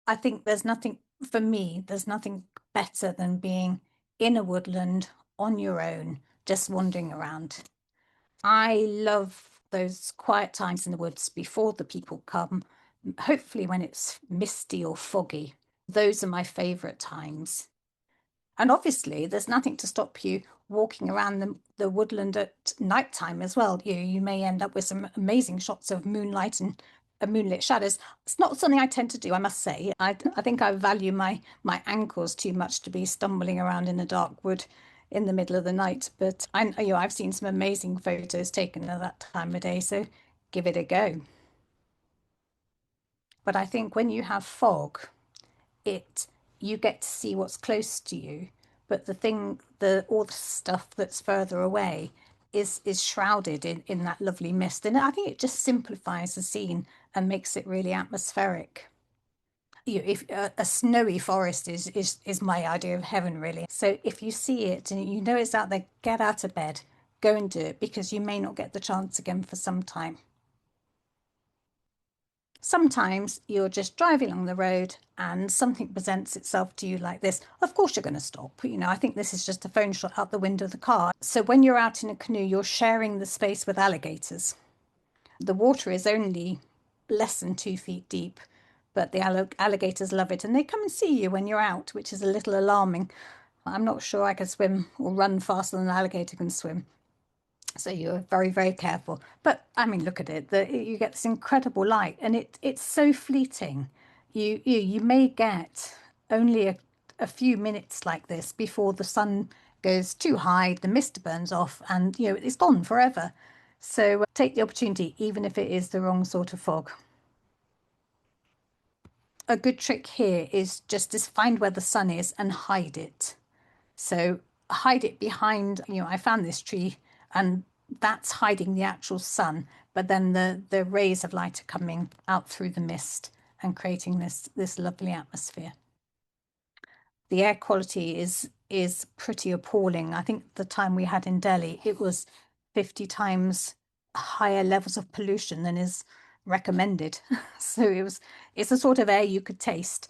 I think there's nothing, for me, there's nothing better than being in a woodland on your own, just wandering around. I love those quiet times in the woods before the people come, hopefully when it's misty or foggy. Those are my favorite times. And obviously, there's nothing to stop you walking around the woodland at nighttime as well. You may end up with some amazing shots of moonlight and moonlit shadows. It's not something I tend to do, I must say. I think I value my ankles too much to be stumbling around in a dark wood in the middle of the night. But I've seen some amazing photos taken at that time of day, so give it a go. But I think when you have fog, it you get to see what's close to you, but the all the stuff that's further away is shrouded in that lovely mist. And I think it just simplifies the scene and makes it really atmospheric. If a snowy forest is my idea of heaven, really. So if you see it and you know it's out there, get out of bed, go and do it because you may not get the chance again for some time. Sometimes you're just driving along the road and something presents itself to you like this. Of course, you're going to stop. I think this is just a phone shot out the window of the car. So when you're out in a canoe, you're sharing the space with alligators. The water is only less than 2 feet deep, but the alligators love it and they come and see you when you're out, which is a little alarming. I'm not sure I can swim or run faster than an alligator can swim. So you're very, very careful. But I mean, look at it. You get this incredible light, and it's so fleeting. You may get only a few minutes like this before the sun goes too high, the mist burns off, and it's gone forever. So take the opportunity, even if it is the wrong sort of fog. A good trick here is just to find where the sun is and hide it. So hide it behind, I found this tree and that's hiding the actual sun, but then the rays of light are coming out through the mist and creating this lovely atmosphere. The air quality is pretty appalling. I think the time we had in Delhi, it was 50 times higher levels of pollution than is recommended. So it's the sort of air you could taste.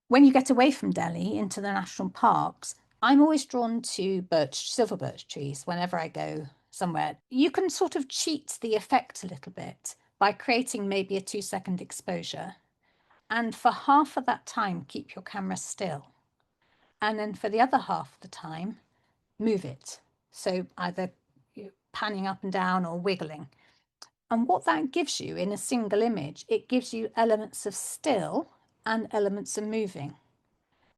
When you get away from Delhi into the national parks, I'm always drawn to silver birch trees whenever I go somewhere. You can sort of cheat the effect a little bit by creating maybe a 2 second exposure. And for half of that time, keep your camera still. And then for the other half of the time, move it. So either panning up and down or wiggling. And what that gives you in a single image, it gives you elements of still and elements of moving.